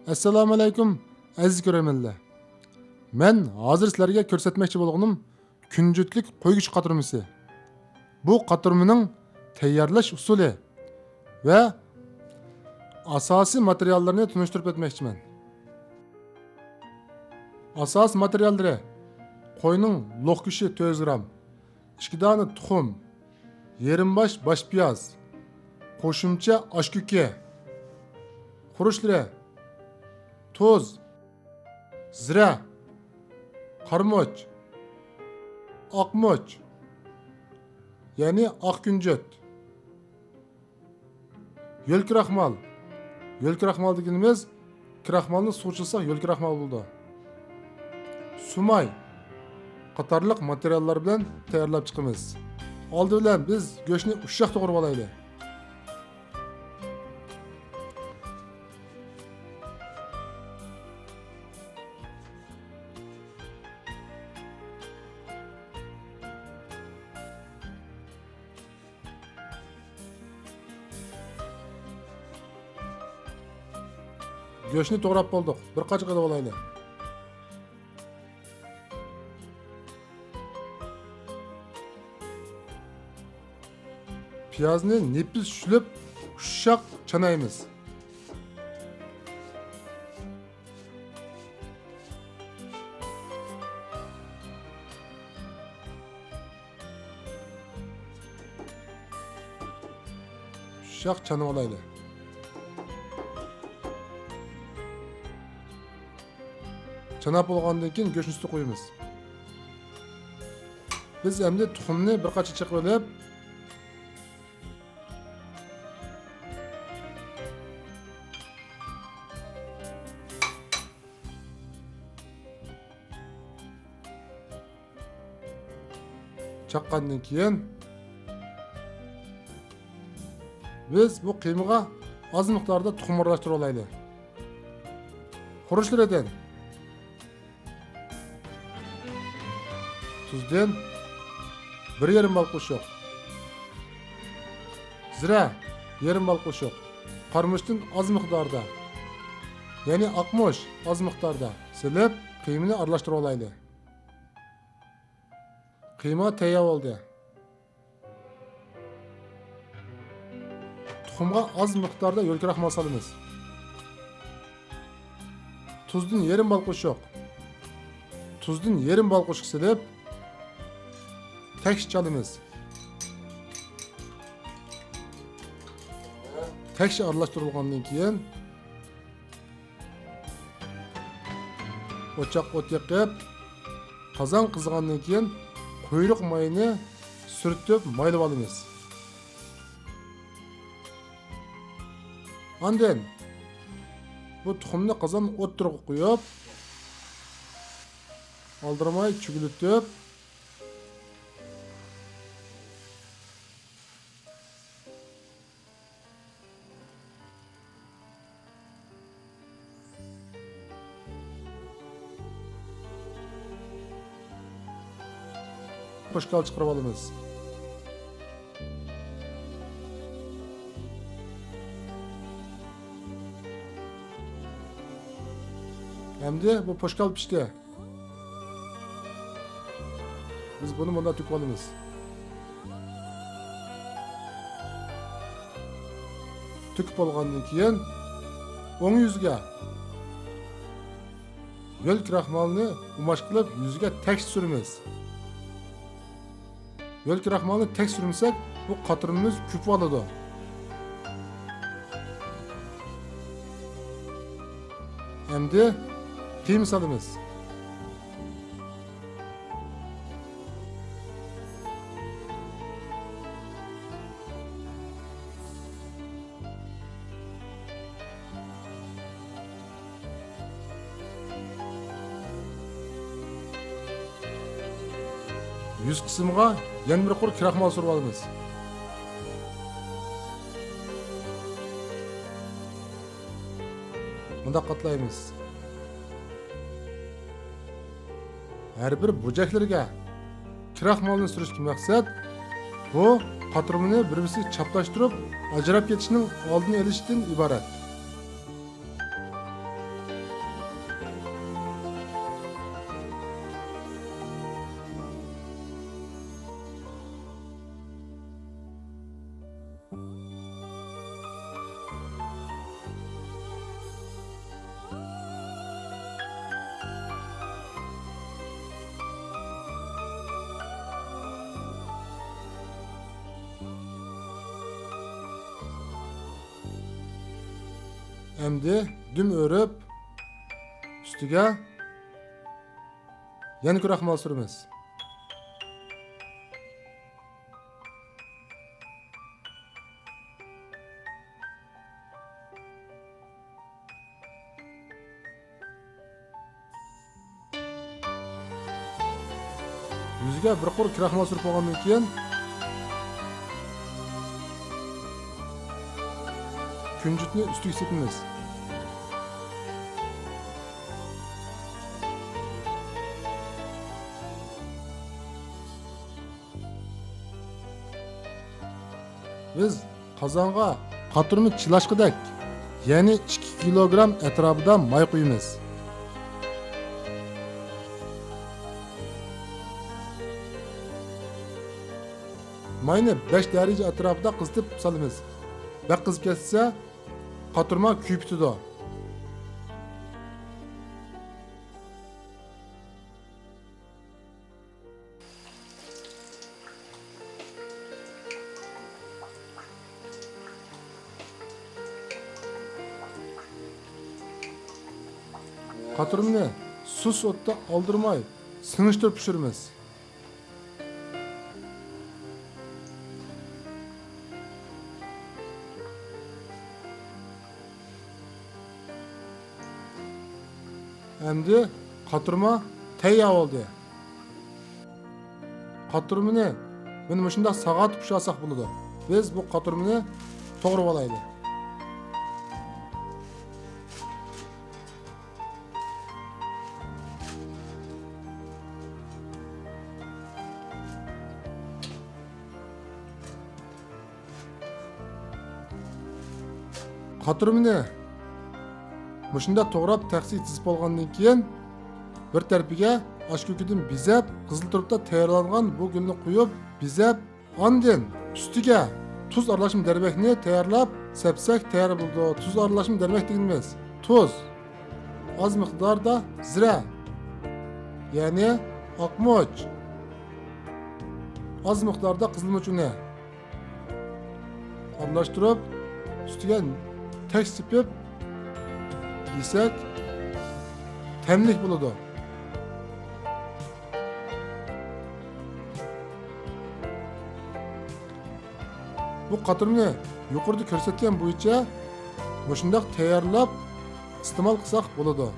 Assalomu alaykum aziz ko'rarmanlar. Men hozir sizlarga ko'rsatmoqchi bo'lganim kunjutlik qo'ygich qatirmasi. Bu qatirmaning tayyorlash usuli va asosiy materiallarni tunishtirib o'tmoqchiman. Asos materiallari: qo'yning loq go'shti 400 gram, 2 dona tuxum, yarim bosh piyoz, qo'shimcha oshkuki, xurujlari, tuz, zira, qarmoch, oqmoch, ya'ni oq kunjut, yo'l kraxmal. Yo'l kraxmal deganimiz kraxmalni suvchilsa yo'l kraxmal bo'ldi. Sumay qatorliq materiallar bilan tayyorlab chiqamiz. Oldi bilan biz go'shtni ushoq to'g'rab olaylik. Go'shtni to'g'rab bo'ldik. Bir qachiq qilib olaylik. Piyozni nepis shulib, ushoq chanaymiz. Ushoq chanib olaylik. Chanab bo'lgandan keyin go'shtni ustiga qo'yamiz. Biz endi tuxumni bir qacha chiqib olib, chaqqandan keyin biz bu qiymaga oz miqdorda tuxum aralashtirib olaylik. Xurujlardan, tuzdan 1,5 bal qo'shiq, zira 1,5 bal qo'shiq, qarmochdan oz miqdorda, ya'ni oqmoch oz miqdorda silib, qiymani aralashtirib olaylik. Qiyma tayyor bo'ldi. Tuxumga oz miqdorda yo'l kraxmal solamiz. Tuzdan 1,5 bal qo'shiq. Tuzdan 1,5 bal qo'shiq silib, teksh chalamiz. Teksh aralashtirilgandan keyin o'choq o't yoqib, qozon qizgandan keyin quyruq mayini surtib maylab olamiz. Ondan bu tuxumni qozon o'ttirib qo'yib, oldirmay chugilitib, qo'shqal chiqarib olamiz. Endi bu po'shqal pishdi. Biz buni bunda to'kib olamiz. To'kib bo'lgandan keyin o'ng yuziga yo'l kraxmalni umash qilib yuziga teksh suramiz. Yo'l kraxmalni teksh surmasak, bu qatirimiz ko'p bo'ladi. Endi qiyma solamiz. Yuz qismiga yana bir qur kraxmal surib olamiz. Bunda qatlaymiz. Her bir bucaklarga kraxmalni surishga maqsad bu qatirmani bir-birisiga chaplashtirib, ajrab ketishning oldini olishdan iborat. Endi düm örüp üstüge yana kraxmal süremiz. Yüzüge bir qur kraxmal sürüp olgandan keyin küncütni üstüge sepimiz. Biz qozonga qaturni chilashqidek, ya'ni 2 kilogram atrofida may quyamiz. Mayni 5 daraja atrofida qizitib solamiz. Bak qizib ketsa, qaturma kuyib ketadi. Qaturni sus o'tda oldirmay, sinishtirib pishiramiz. Endi qaturma tayyor bo'ldi. Qaturmani mana shunday sagat pishirsak bo'ladi. Biz bu qaturmani to'g'rab olaylik. Qaturmani Muşunda to'g'rab taqsit tizib olgandan keyin bir tarafiga oshko'kidan bizab, qizil turibda tayyorlangan bu gulni qo'yib, bizab, ondan ustiga tuz aralashma darbakni tayyorlab, sepsak tayyor bo'ldi. Tuz aralashma darbak deganimiz tuz, oz miqdorda zira, ya'ni oqmoch, oz miqdorda qizilmoch uni aralashtirib, ustiga tek sepib yesak temlik bo'ladi. Bu qaturni yuqorida ko'rsatgan bo'yicha shundoq tayyorlab iste'mol qilsak bo'ladi.